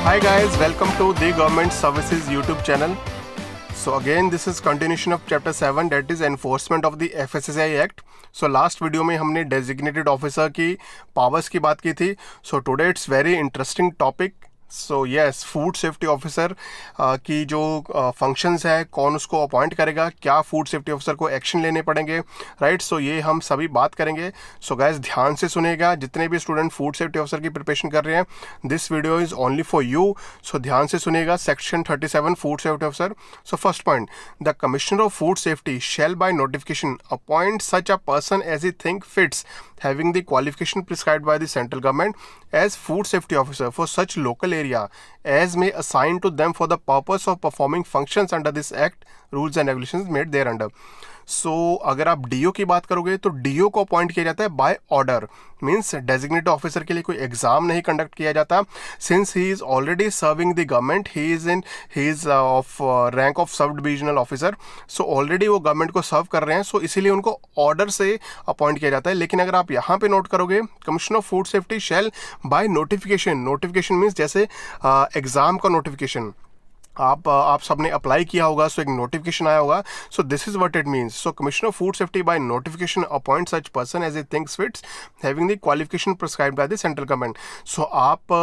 Hi guys, welcome to the Government Services YouTube channel. So again this is continuation of chapter 7, that is enforcement of the FSSAI Act. So last video में हमने designated officer की powers की बात की थी. So today it's very interesting topic. So yes, food safety officer की जो functions है, कौन उसको अपॉइंट करेगा, क्या फूड सेफ्टी ऑफिसर को एक्शन लेने पड़ेंगे, राइट. सो ये हम सभी बात करेंगे. सो गाइस ध्यान से सुनेगा, जितने भी स्टूडेंट फूड सेफ्टी ऑफिसर की प्रिपरेशन कर रहे हैं, this video is only for you. So ध्यान से सुनेगा. Section 37 food safety officer. So first point, the commissioner of food safety shall by notification appoint such a person as he think fits having the qualification prescribed by the central government as food safety officer for such local area as may assign to them for the purpose of performing functions under this act, rules and regulations made thereunder. सो अगर आप do की बात करोगे तो do को appoint किया जाता है by order. Means designated officer के लिए कोई एग्जाम नहीं कंडक्ट किया जाता. Since he is already serving the government, he is of rank of sub divisional officer. So already वो गवर्नमेंट को सर्व कर रहे हैं. सो इसीलिए उनको ऑर्डर से अपॉइंट किया जाता है. लेकिन अगर आप यहाँ पे नोट करोगे, commissioner of food safety shall by notification. Notification means जैसे एग्जाम का नोटिफिकेशन आप सबने अप्लाई किया होगा, सो एक नोटिफिकेशन आया होगा. So this is what it means. So commissioner of food safety by notification appoint such person as a thinks fits having the qualification prescribed by the central government. So आप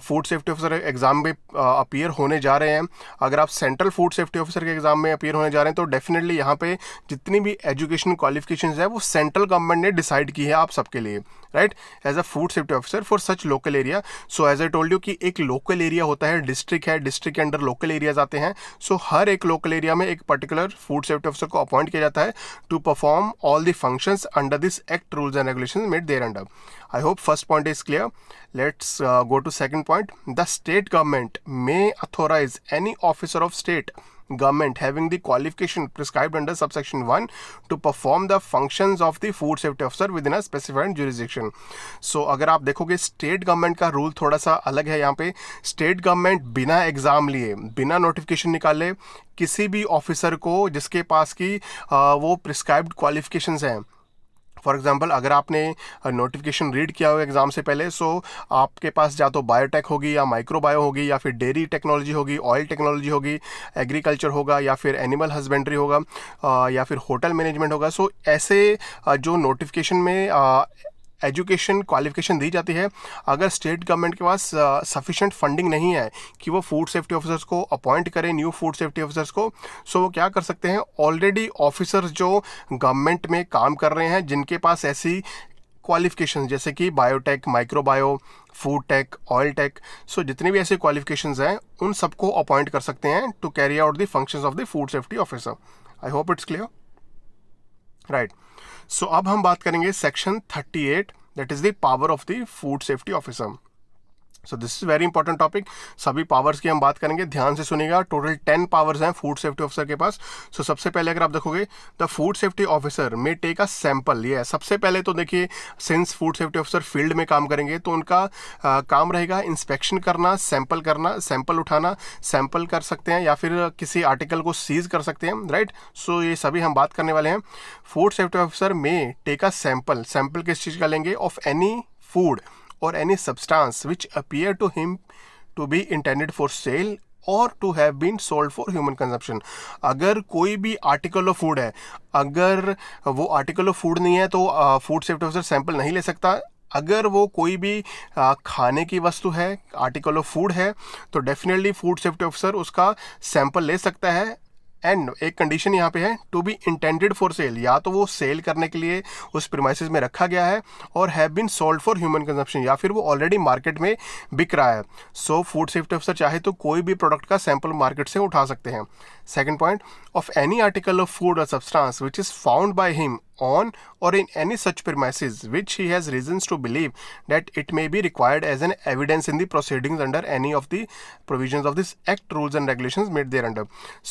food safety officer exam में appear होने जा रहे हैं. अगर आप central food safety officer के exam में अपीयर होने जा रहे हैं तो डेफिनेटली यहाँ पे जितनी भी एजुकेशन क्वालिफिकेशन है वो सेंट्रल गवर्नमेंट ने डिसाइड की है आप सबके लिए, right, as a food safety officer for such local area. So as I told you कि एक लोकल एरिया होता है, डिस्ट्रिक्ट है, डिस्ट्रिक्ट के अंडर लोकल एरियाज आते हैं. सो हर एक लोकल एरिया में एक पर्टिकुलर फूड सेफ्टी ऑफिसर को अपॉइंट किया जाता है to perform all the functions under this act, rules and regulations made thereunder. I hope first point is clear. Let's go to second point. The state government may authorize any officer of state government having the qualification prescribed under subsection 1 to perform the functions of the food safety officer within a specified jurisdiction. So अगर आप देखोगे state government का rule थोड़ा सा अलग है. यहाँ पे स्टेट गवर्नमेंट बिना एग्जाम लिए, बिना नोटिफिकेशन निकाले किसी भी ऑफिसर को जिसके पास की वो प्रिस्क्राइब्ड क्वालिफिकेशंस हैं. फॉर एग्जाम्पल अगर आपने नोटिफिकेशन रीड किया हो एग्जाम से पहले, सो आपके पास या तो बायोटेक होगी या माइक्रोबायो होगी या फिर डेयरी टेक्नोलॉजी होगी, ऑयल टेक्नोलॉजी होगी, एग्रीकल्चर होगा या फिर एनिमल हस्बेंड्री होगा या फिर होटल मैनेजमेंट होगा. सो ऐसे जो नोटिफिकेशन में एजुकेशन क्वालिफिकेशन दी जाती है, अगर स्टेट गवर्नमेंट के पास सफिशेंट फंडिंग नहीं है कि वो फूड सेफ्टी ऑफिसर्स को अपॉइंट करें, न्यू फूड सेफ्टी ऑफिसर्स को, सो वो क्या कर सकते हैं, ऑलरेडी ऑफिसर्स जो गवर्नमेंट में काम कर रहे हैं जिनके पास ऐसी क्वालिफिकेशन जैसे कि biotech, microbio, food tech, oil tech, so जितनी भी ऐसी क्वालिफिकेशंस हैं उन सबको अपॉइंट कर सकते हैं to carry out the functions of the food safety officer. I hope it's clear, right. So अब हम बात करेंगे section 38, that is the power of the food safety officer. So this is very important topic. सभी powers की हम बात करेंगे, ध्यान से सुनिएगा. टोटल 10 पावर्स हैं फूड सेफ्टी ऑफिसर के पास. सो सबसे पहले अगर आप देखोगे, द फूड सेफ्टी ऑफिसर में टेक अ सैंपल. ये सबसे पहले तो देखिए, since food safety officer field में काम करेंगे तो उनका काम रहेगा इंस्पेक्शन करना, सैंपल उठाना, सैंपल कर सकते हैं या फिर किसी आर्टिकल को सीज कर सकते हैं, राइट. सो ये सभी हम बात करने वाले हैं. फूड सेफ्टी ऑफिसर में टेक अ सैंपल किस चीज़ का लेंगे, of any food or any substance which appear to him to be intended for sale or to have been sold for human consumption. अगर कोई भी आर्टिकल ऑफ फूड है, अगर वो आर्टिकल ऑफ फूड नहीं है तो फूड सेफ्टी ऑफिसर सैंपल नहीं ले सकता. अगर वो कोई भी खाने की वस्तु है, आर्टिकल ऑफ फूड है, तो डेफिनेटली फूड सेफ्टी ऑफिसर उसका सैंपल ले सकता है. एंड एक कंडीशन यहाँ पे है, to be intended for sale, या तो वो सेल करने के लिए उस प्रीमाइसेस में रखा गया है, और have been sold for human consumption, या फिर वो ऑलरेडी मार्केट में बिक रहा है. सो फूड सेफ्टी ऑफिसर चाहे तो कोई भी प्रोडक्ट का सैंपल मार्केट से उठा सकते हैं. Second point, of any article of food or substance which is found by him on or in any such premises which he has reasons to believe that it may be required as an evidence in the proceedings under any of the provisions of this act, rules and regulations made thereunder.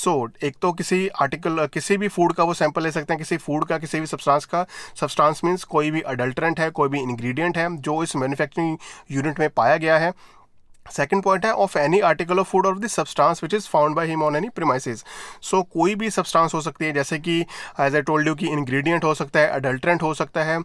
So एक तो किसी article, किसी भी food का वो sample ले सकते हैं, किसी फूड का, किसी भी सब्सटेंस का. सब्सटेंस मीन्स कोई भी अडल्ट्रेंट है, कोई भी इंग्रेडिएंट है जो इस मैन्युफैक्चरिंग यूनिट में पाया गया है. सेकेंड पॉइंट है of any article of food or the substance which is found by him on any premises. So कोई भी सब्सटेंस हो सकती है, जैसे कि एज आई टोल्ड यू कि इंग्रेडिएंट हो सकता है, अडल्ट्रेंट हो सकता है,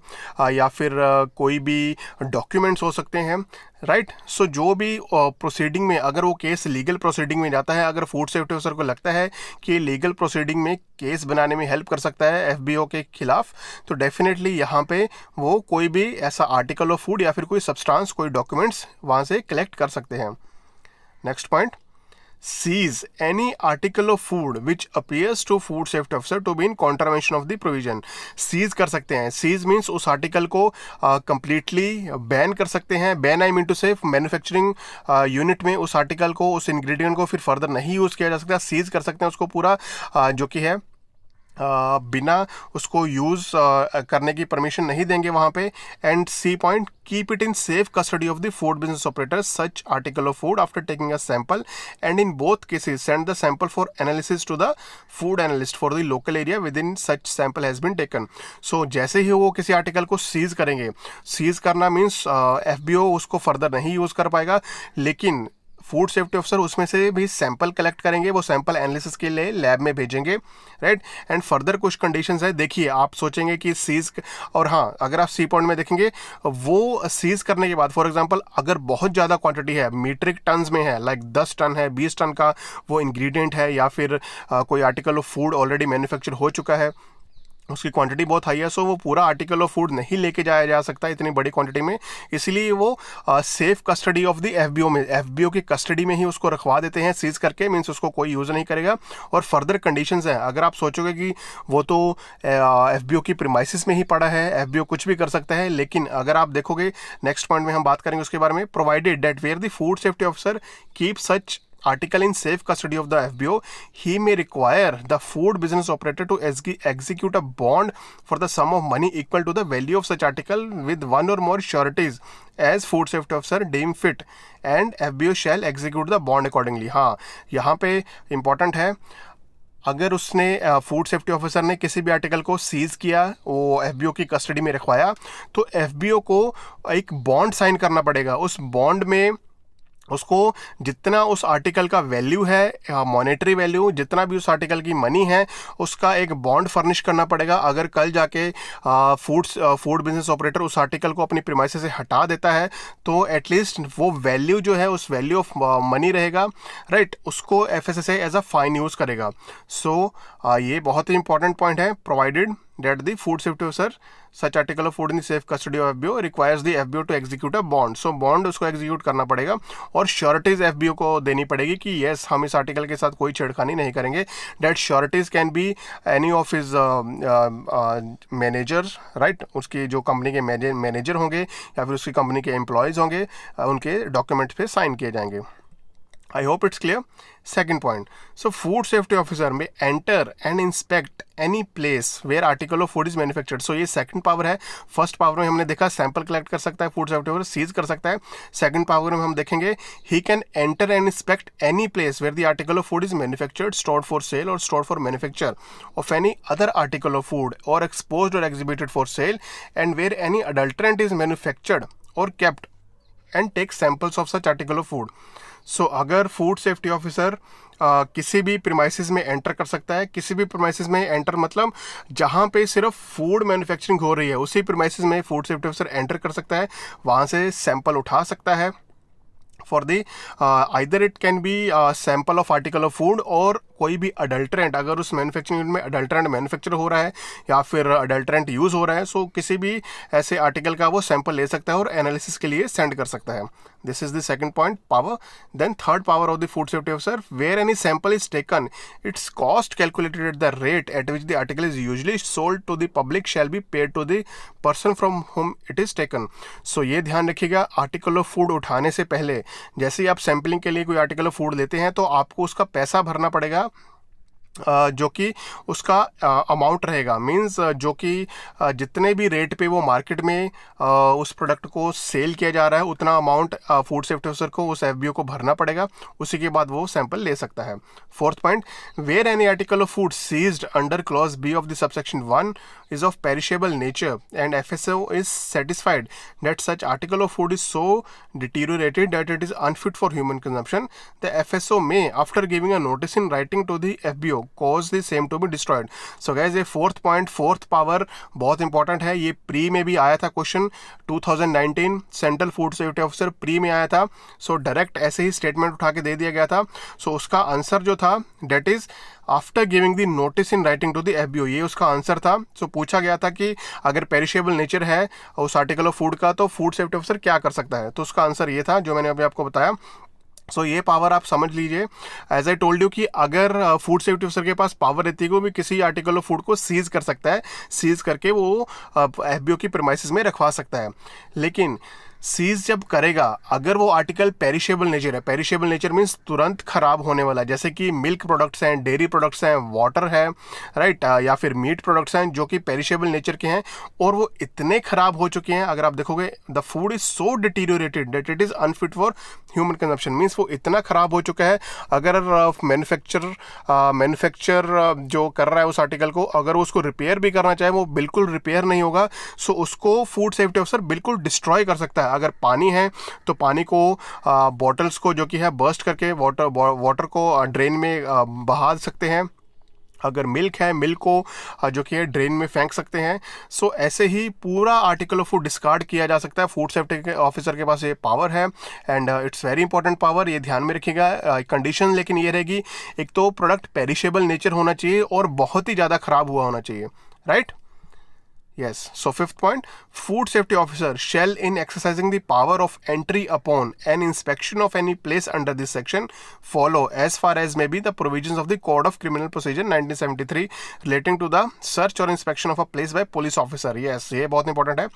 या फिर कोई भी डॉक्यूमेंट्स हो सकते हैं, राइट। सो जो भी प्रोसीडिंग में, अगर वो केस लीगल प्रोसीडिंग में जाता है, अगर फूड सेफ्टी ऑफिसर को लगता है कि लीगल प्रोसीडिंग में केस बनाने में हेल्प कर सकता है एफबीओ के खिलाफ, तो डेफिनेटली यहाँ पे वो कोई भी ऐसा आर्टिकल ऑफ फूड या फिर कोई सब्सटेंस, कोई डॉक्यूमेंट्स वहाँ से कलेक्ट कर सकते हैं। Next point, seize any article of food which appears to food safety officer to be in contravention of the provision। seize कर सकते हैं, seize means उस आर्टिकल को completely बैन कर सकते हैं। बैन आई मीन टू से मैन्युफैक्चरिंग यूनिट में उस आर्टिकल को, उस इंग्रेडिएंट को फिर फर्दर नहीं यूज़ किया जा सकता। सीज कर सकते हैं उसको पूरा, जो कि है बिना उसको यूज़ करने की परमिशन नहीं देंगे वहाँ पे। And C point, keep it in safe custody of the food business operator such article of food after taking a sample and in both cases send the sample for analysis to the food analyst for the local area within such sample has been taken. So जैसे ही वो किसी article को seize करेंगे, seize करना means FBO उसको further नहीं use कर पाएगा, लेकिन फूड सेफ्टी ऑफिसर उसमें से भी सैंपल कलेक्ट करेंगे, वो सैंपल एनालिसिस के लिए लैब में भेजेंगे, राइट। एंड फर्दर कुछ कंडीशंस है। देखिए, आप सोचेंगे कि सीज, और हाँ, अगर आप सी पॉइंट में देखेंगे, वो सीज करने के बाद फॉर एग्जांपल अगर बहुत ज़्यादा क्वांटिटी है, मीट्रिक टन्स में है, लाइक 10 टन है, 20 टन का वो इंग्रेडिएंट है, या फिर कोई article of food already manufacture हो चुका है, उसकी क्वांटिटी बहुत हाई है, सो वो पूरा आर्टिकल ऑफ फूड नहीं लेके जाया जा सकता इतनी बड़ी क्वांटिटी में। इसलिए वो safe custody of the FBO में, एफबीओ की कस्टडी में ही उसको रखवा देते हैं सीज करके, मीन्स उसको कोई यूज़ नहीं करेगा। और फर्दर कंडीशंस हैं, अगर आप सोचोगे कि वो तो एफबीओ की प्रीमाइसिस में ही पड़ा है, एफबीओ कुछ भी कर सकता है, लेकिन अगर आप देखोगे नेक्स्ट पॉइंट में हम बात करेंगे उसके बारे में, provided that where the food safety officer keep such article in safe custody of the FBO, he may require the food business operator to execute a bond for the sum of money equal to the value of such article with one or more sureties as food safety officer deem fit and FBO shall execute the bond accordingly। हाँ, यहाँ पे important है, अगर उसने food safety officer ने किसी भी article को सीज किया, वो एफबीओ की कस्टडी में रखवाया, तो एफबीओ को एक बॉन्ड साइन करना पड़ेगा। उस बॉन्ड में उसको जितना उस आर्टिकल का वैल्यू है, मॉनेटरी वैल्यू, जितना भी उस आर्टिकल की मनी है, उसका एक बॉन्ड फर्निश करना पड़ेगा। अगर कल जाके फूड बिजनेस ऑपरेटर उस आर्टिकल को अपनी प्रीमाइसेस से हटा देता है, तो एटलीस्ट वो वैल्यू जो है, उस वैल्यू ऑफ मनी रहेगा, राइट, उसको FSSA as a fine use करेगा। सो ये बहुत ही इंपॉर्टेंट पॉइंट है, provided that the food safety officer such article of food in the safe custody of FBO requires the FBO to execute a bond। so bond उसको execute करना पड़ेगा और sureties FBO को देनी पड़ेगी कि yes, हम इस आर्टिकल के साथ कोई छेड़खानी नहीं करेंगे। that sureties can be any of his managers, right, उसकी जो कंपनी के मैनेजर होंगे या फिर उसकी कंपनी के एम्प्लॉयज़ होंगे, उनके डॉक्यूमेंट्स पे साइन किए जाएंगे। I hope it's clear। Second point, so food safety officer may enter and inspect any place where article of food is manufactured। so ये second power है। first power में हमने देखा सैंपल कलेक्ट कर सकता है फूड सेफ्टी ऑफिसर, सीज कर सकता है। second power में हम देखेंगे he can enter and inspect any place where the article of food is manufactured, stored for sale or stored for manufacture of any other article of food or exposed or exhibited for sale, and where any adulterant is manufactured or kept and take samples of such article of food। सो अगर food safety officer किसी भी premises में enter कर सकता है, किसी भी premises में एंटर मतलब जहाँ पे सिर्फ फूड मैन्युफैक्चरिंग हो रही है, उसी प्रीमाइसिस में फूड सेफ्टी ऑफिसर एंटर कर सकता है, वहाँ से सैंपल उठा सकता है for the either it can be sample of article of food और कोई भी अडल्ट्रेंट, अगर उस मैन्युफैक्चरिंग यूनिट में अडल्ट्रेंट मैन्युफैक्चर हो रहा है या फिर अडल्ट्रेंट यूज़ हो रहा है, सो किसी भी ऐसे आर्टिकल का वो सैंपल ले सकता है और एनालिसिस के लिए सेंड कर सकता है। This is the second point, power. Then third power of the food safety officer, where any sample is taken, its cost calculated at the rate at which the article is usually sold to the public shall be paid to the person from whom it is taken. So ये ध्यान रखिएगा, article of food उठाने से पहले जैसे ही आप sampling के लिए कोई आर्टिकल ऑफ फूड लेते हैं, तो आपको उसका पैसा भरना पड़ेगा, जो कि उसका अमाउंट रहेगा, मींस जो कि जितने भी रेट पे वो मार्केट में उस प्रोडक्ट को सेल किया जा रहा है, उतना अमाउंट फूड सेफ्टी ऑफिसर को उस एफबीओ को भरना पड़ेगा, उसी के बाद वो सैंपल ले सकता है। Fourth point, where any article of food seized under clause B of the subsection 1 is of perishable nature and FSO is satisfied that such article of food is so deteriorated that it is unfit for human consumption, the FSO may, after giving a notice in writing to the FBO, cause the same to be destroyed. So guys ये fourth point, fourth power बहुत important है। ये pre में भी आया था question 2019 central food safety officer pre में आया था। सो डायरेक्ट ऐसे ही स्टेटमेंट उठा के दे दिया गया था। सो उसका आंसर जो था that is after giving the notice in writing to the FBO, ये उसका आंसर था। सो पूछा गया था कि अगर पेरिशेबल नेचर है उस आर्टिकल ऑफ फूड का तो फूड सेफ्टी ऑफिसर क्या कर सकता है, तो उसका आंसर ये था जो मैंने अभी आपको बताया। सो ये पावर आप समझ लीजिए। एज आई टोल्ड यू कि अगर फूड सेफ्टी ऑफिसर के पास पावर रहती है वो भी किसी आर्टिकल ऑफ फूड को सीज कर सकता है, सीज करके वो FBO की प्रीमाइसेस में रखवा सकता है। लेकिन सीज जब करेगा अगर वो आर्टिकल पेरिशेबल नेचर है, पेरिशेबल नेचर मीन्स तुरंत खराब होने वाला, जैसे कि मिल्क प्रोडक्ट्स हैं, डेयरी प्रोडक्ट्स हैं, वाटर है, राइट, या फिर मीट प्रोडक्ट्स हैं जो कि पेरिशेबल नेचर के हैं और वो इतने खराब हो चुके हैं, अगर आप देखोगे the food is so deteriorated that it is unfit for human consumption, means वो इतना खराब हो चुका है। अगर मैन्युफैक्चर जो कर रहा है उस आर्टिकल को, अगर वो उसको रिपेयर भी करना चाहे वो बिल्कुल रिपेयर नहीं होगा। सो उसको फूड सेफ्टी ऑफिसर बिल्कुल डिस्ट्रॉय कर सकता है। अगर पानी है तो पानी को बॉटल्स को जो कि है बर्स्ट करके वाटर को ड्रेन में बहा सकते हैं। अगर मिल्क है, मिल्क को जो कि है ड्रेन में फेंक सकते हैं। सो ऐसे ही पूरा आर्टिकल ऑफ फूड डिस्कार्ड किया जा सकता है। फूड सेफ्टी के ऑफिसर के पास ये पावर है and it's very important power, ये ध्यान में रखिएगा। कंडीशन लेकिन ये रहेगी, एक तो प्रोडक्ट पेरिशेबल नेचर होना चाहिए और बहुत ही ज़्यादा खराब हुआ होना चाहिए, right. Yes. So fifth point, food safety officer shall in exercising the power of entry upon an inspection of any place under this section follow as far as may be the provisions of the Code of Criminal Procedure 1973 relating to the search or inspection of a place by police officer. Yes, ये बहुत important है।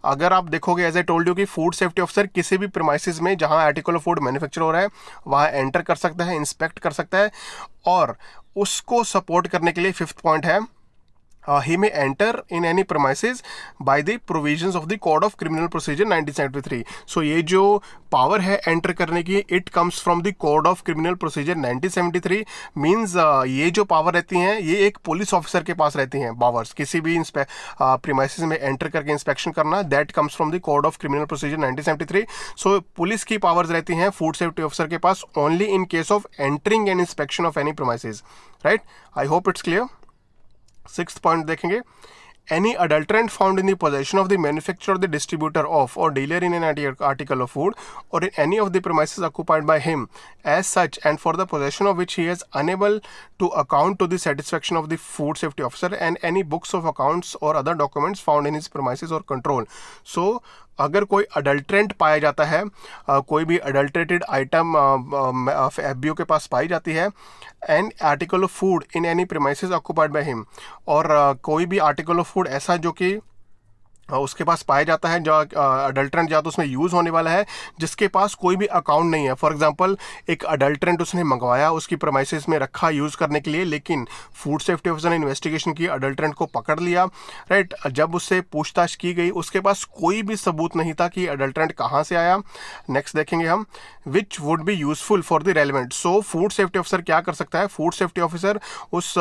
अगर आप देखोगे as I told you कि food safety officer किसी भी premises में जहां आर्टिकल ऑफ फूड मैन्युफैक्चर हो रहा है वहां एंटर कर सकता है, इंस्पेक्ट कर सकता है और उसको सपोर्ट करने के लिए फिफ्थ पॉइंट है he may enter in any premises by the provisions of the Code of Criminal Procedure 1973. So ये जो पावर है एंटर करने की, it comes from the code of criminal procedure 1973। Means ये जो पावर रहती हैं ये एक पुलिस ऑफिसर के पास रहती हैं पावर्स, किसी भी प्रीमाइसेस में एंटर करके इंस्पेक्शन करना, that comes from the code of criminal procedure 1973। So police की पावर्स रहती हैं फूड सेफ्टी ऑफिसर के पास only in case of entering and inspection of any premises, right. I hope it's clear. Sixth point देखेंगे, any adulterant found in the possession of the manufacturer, the distributor of or dealer in an article of food or in any of the premises occupied by him as such and for the possession of which he is unable to account to the satisfaction of the food safety officer and any books of accounts or other documents found in his premises or control. So अगर कोई adulterant पाया जाता है, कोई भी adulterated item FBO के पास पाई जाती है and article of food in any premises occupied by him, और कोई भी आर्टिकल ऑफ फूड ऐसा जो कि उसके पास पाया जाता है जो अडल्ट्रेंट या तो उसमें यूज़ होने वाला है जिसके पास कोई भी अकाउंट नहीं है। फॉर एग्जांपल एक अडल्ट्रेंट उसने मंगवाया, उसकी प्रीमाइसेस में रखा यूज़ करने के लिए, लेकिन फूड सेफ्टी ऑफिसर ने इन्वेस्टिगेशन की, अडल्ट्रेंट को पकड़ लिया, राइट। जब उससे पूछताछ की गई उसके पास कोई भी सबूत नहीं था कि अडल्ट्रेंट कहाँ से आया। नेक्स्ट देखेंगे हम, which would be useful for the relevant. So food safety officer क्या कर सकता है, फूड सेफ्टी ऑफिसर उस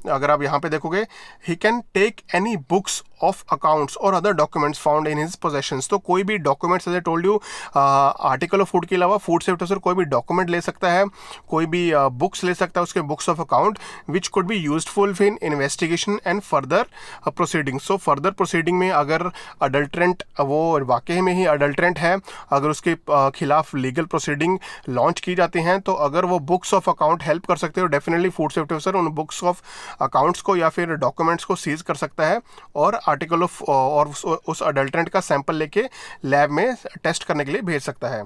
अगर आप यहाँ पे देखोगे, he can take any books of accounts or other documents found in his possessions. तो कोई भी documents, as I told you, article of food के अलावा फूड सेफ्टी ऑफिसर कोई भी डॉक्यूमेंट ले सकता है, कोई भी बुक्स ले सकता है, उसके books of account which could be useful in investigation and further proceeding. So further proceeding में अगर अडल्ट्रेंट वो वाकई में ही अडल्ट्रेंट है, अगर उसके खिलाफ लीगल प्रोसीडिंग लॉन्च की जाती हैं तो अगर वो बुक्स ऑफ अकाउंट हेल्प कर सकते हो, डेफिनेटली फूड सेफ्टी ऑफिसर उन बुक्स ऑफ अकाउंट्स को या फिर डॉक्यूमेंट्स को सीज कर सकता है और आर्टिकल ऑफ और उस अडल्ट्रेंट का सैंपल लेके लैब में टेस्ट करने के लिए भेज सकता है।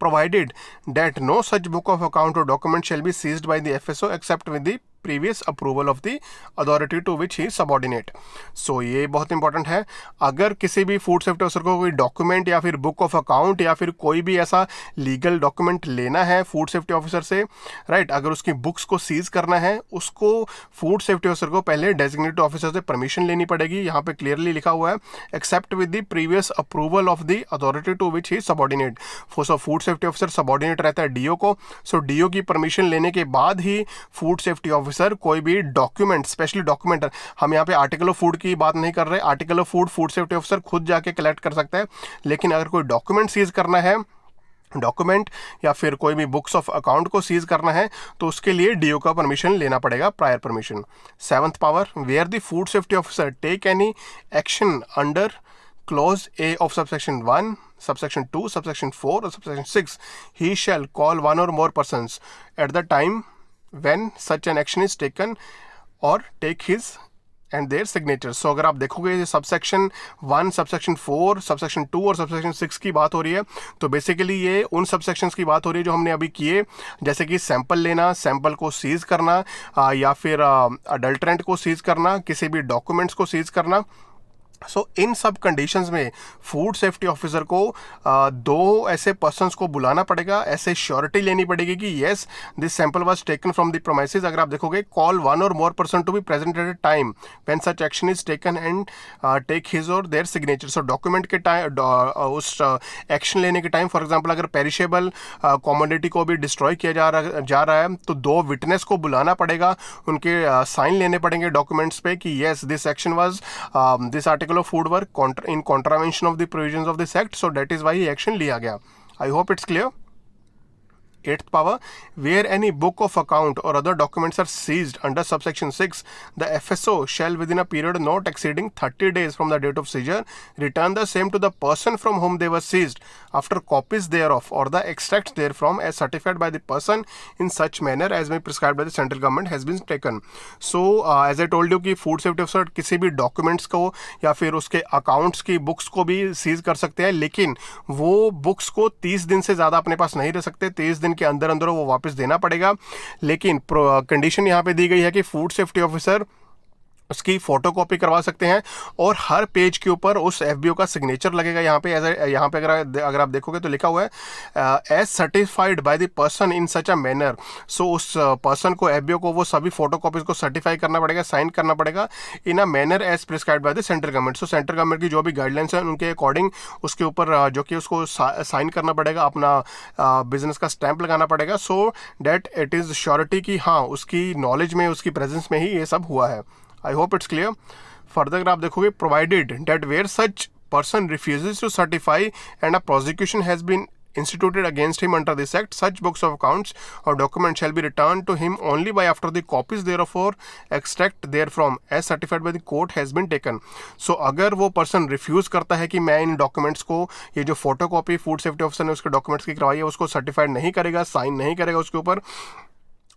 Provided that no such book of account or document shall be seized by the FSO except with the previous approval of the authority to which he is subordinate. So ये बहुत important है। अगर किसी भी फूड सेफ्टी ऑफिसर को कोई document या फिर बुक ऑफ अकाउंट या फिर कोई भी ऐसा लीगल डॉक्यूमेंट लेना है फूड सेफ्टी ऑफिसर से, राइट, अगर उसकी बुक्स को सीज करना है, उसको फूड सेफ्टी ऑफिसर को पहले डेजिग्नेटेड ऑफिसर से परमिशन लेनी पड़ेगी। यहाँ पे क्लियरली लिखा हुआ है, except with the previous approval of the authority to which he subordinate. So food safety officer subordinate रहता है DO को। सो DO की परमिशन लेने के बाद ही फूड सेफ्टी ऑफिसर कोई भी डॉक्यूमेंट, स्पेशली डॉक्यूमेंट, हम यहाँ पे आर्टिकल ऑफ फूड की बात नहीं कर रहे, article of food food safety officer खुद जाके कलेक्ट कर सकता है, लेकिन अगर कोई डॉक्यूमेंट सीज करना है डॉक्यूमेंट या फिर कोई भी बुक्स ऑफ अकाउंट को सीज करना है तो उसके लिए डीओ का परमिशन लेना पड़ेगा, prior permission. 7th power, where the food safety officer take any action under clause A of subsection 1, subsection 2, subsection 4 or subsection 6, he shall call one or more persons at the time when such an action is taken or take his and their signatures। So अगर आप देखोगे subsection 1, subsection 4, subsection 2 और subsection 6 की बात हो रही है, तो बेसिकली ये उन सबसेक्शंस की बात हो रही है जो हमने अभी किए, जैसे कि सैंपल लेना, सैंपल को सीज करना, या फिर अडल्ट्रेंट को सीज करना, किसी भी डॉक्यूमेंट्स को सीज करना। सो इन सब कंडीशंस में फूड सेफ्टी ऑफिसर को दो ऐसे पर्सन्स को बुलाना पड़ेगा, ऐसे श्योरिटी लेनी पड़ेगी कि yes this sample was taken from the premises. अगर आप देखोगे, call one or more person to be present at a time when such action is taken and take his or their signature. So document के time, उस action लेने के time, for example अगर perishable commodity को भी destroy किया जा रहा है तो दो विटनेस को बुलाना पड़ेगा, उनके साइन लेने पड़ेंगे डॉक्यूमेंट्स पे कि yes this action was this article of food were in contravention of the provisions of this act, so that is why action लिया गया। I hope it's clear। 8th power, where any book of account or other documents are seized under subsection 6, the FSO shall within a period not exceeding 30 days from the date of seizure return the same to the person from whom they were seized after copies thereof or the extracts therefrom as certified by the person in such manner as may prescribed by the central government has been taken। So as I told you कि food safety officer किसी भी documents को या फिर उसके accounts की books को भी सीज कर सकते हैं, लेकिन वो बुक्स को 30 दिन से ज़्यादा अपने पास नहीं रह सकते, 30 दिन के अंदर अंदर वो वापस देना पड़ेगा। लेकिन कंडीशन यहाँ पे दी गई है कि फूड सेफ्टी ऑफिसर उसकी फोटोकॉपी करवा सकते हैं और हर पेज के ऊपर उस एफबीओ का सिग्नेचर लगेगा। यहाँ पे अगर आप देखोगे तो लिखा हुआ है as certified by the person in such a manner. So उस पर्सन को, एफबीओ को, वो सभी फोटोकॉपीज को सर्टिफाई करना पड़ेगा, साइन करना पड़ेगा in a manner as prescribed by the central government. So central government की जो भी गाइडलाइंस है उनके अकॉर्डिंग उसके ऊपर जो कि उसको साइन करना पड़ेगा, अपना बिजनेस का स्टैंप लगाना पड़ेगा, so that it is surety कि हाँ उसकी नॉलेज में, उसकी प्रेजेंस में ही ये सब हुआ है। I hope it's clear। Further अगर आप देखोगे, provided that where such person refuses to certify and a prosecution has been instituted against him under this act, such books of accounts or documents shall be returned to him only by after the copies thereof or extract therefrom as certified by the court has been taken। So अगर वो person refuse करता है कि मैं इन documents को, ये जो photocopy food safety officer ने उसके डॉक्यूमेंट्स की करवाई है उसको सर्टिफाइड नहीं करेगा, साइन नहीं करेगा उसके ऊपर,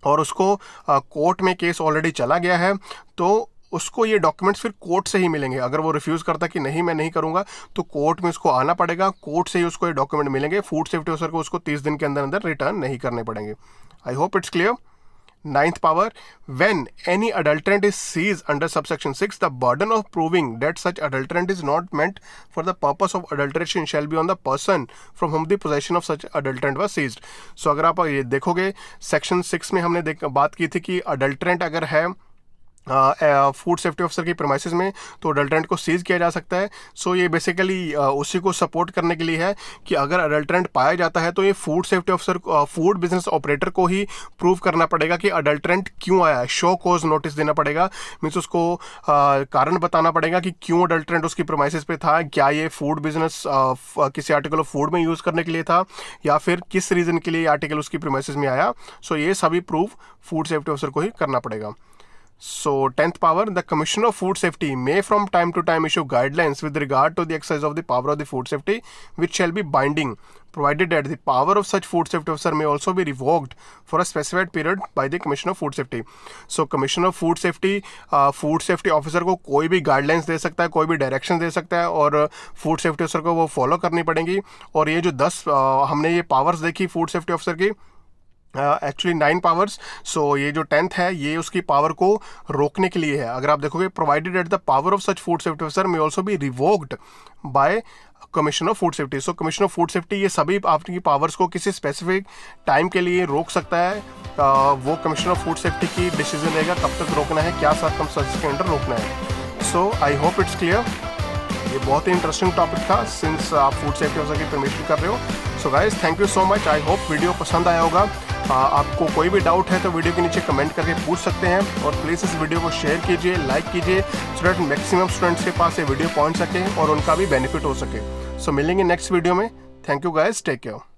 और उसको कोर्ट में केस ऑलरेडी चला गया है, तो उसको ये डॉक्यूमेंट्स फिर कोर्ट से ही मिलेंगे। अगर वो रिफ्यूज़ करता कि नहीं मैं नहीं करूँगा, तो कोर्ट में उसको आना पड़ेगा, कोर्ट से ही उसको ये डॉक्यूमेंट मिलेंगे। फूड सेफ्टी ऑफिसर को उसको 30 दिन के अंदर अंदर रिटर्न नहीं करने पड़ेंगे। आई hope it's clear. 9th power, when any adulterant is seized under subsection 6, the burden of proving that such adulterant is not meant for the purpose of adulteration shall be on the person from whom the possession of such adulterant was seized। So अगर आप ये देखोगे, section 6 में हमने बात की थी कि अडल्ट्रेंट अगर है फूड सेफ्टी ऑफिसर की प्रीमाइसेस में तो अडल्ट्रेंट को सीज किया जा सकता है। सो ये बेसिकली उसी को सपोर्ट करने के लिए है कि अगर अडल्ट्रेंट पाया जाता है तो ये food safety officer, food business operator को ही प्रूव करना पड़ेगा कि अडल्ट्रेंट क्यों आया है, शो कोज नोटिस देना पड़ेगा, मीन्स उसको कारण बताना पड़ेगा कि क्यों अडल्ट्रेंट उसकी प्रीमाइसेस पे था, क्या ये फूड बिजनेस किसी आर्टिकल ऑफ फूड में यूज़ करने के लिए था या फिर किस रीज़न के लिए ये आर्टिकल उसकी प्रीमाइसेस में आया। सो ये सभी प्रूफ फूड सेफ्टी ऑफिसर को ही करना पड़ेगा। So 10th power, the Commissioner of Food Safety may from time to time issue guidelines with regard to the exercise of the power of the food safety which shall be binding, provided that the power of such food safety officer may also be revoked for a specified period by the Commissioner of Food Safety। So Commissioner of Food Safety officer को कोई भी guidelines दे सकता है, कोई भी direction दे सकता है और फूड सेफ्टी ऑफिसर को वो फॉलो करनी पड़ेंगी। और ये जो 10 हमने ये पावर्स देखी फूड सेफ्टी ऑफिसर की, एक्चुअली 9 पावर्स। सो ये जो 10th है ये उसकी पावर को रोकने के लिए है। अगर आप देखोगे, provided at the power of such food safety officer may also be revoked by commissioner of food safety. So commissioner of food safety ये सभी आपकी पावर्स को किसी स्पेसिफिक टाइम के लिए रोक सकता है। वो कमिश्नर ऑफ फूड सेफ्टी की डिसीजन रहेगा कब तक रोकना है, क्या सर्कमस्टेंसेस के अंडर रोकना है। सो आई होप इट्स क्लियर। ये बहुत ही इंटरेस्टिंग टॉपिक था सिंस आप फूड सेफ्टी ऑफिसर की परमिशन कर रहे हो। So guys thank you so much. I hope video पसंद आया होगा। आपको कोई भी डाउट है तो वीडियो के नीचे कमेंट करके पूछ सकते हैं और प्लीज़ इस वीडियो को शेयर कीजिए, लाइक कीजिए, सो दैट मैक्सिमम स्टूडेंट्स के पास ये वीडियो पहुंच सके और उनका भी बेनिफिट हो सके। सो मिलेंगे नेक्स्ट वीडियो में। Thank you guys, take care.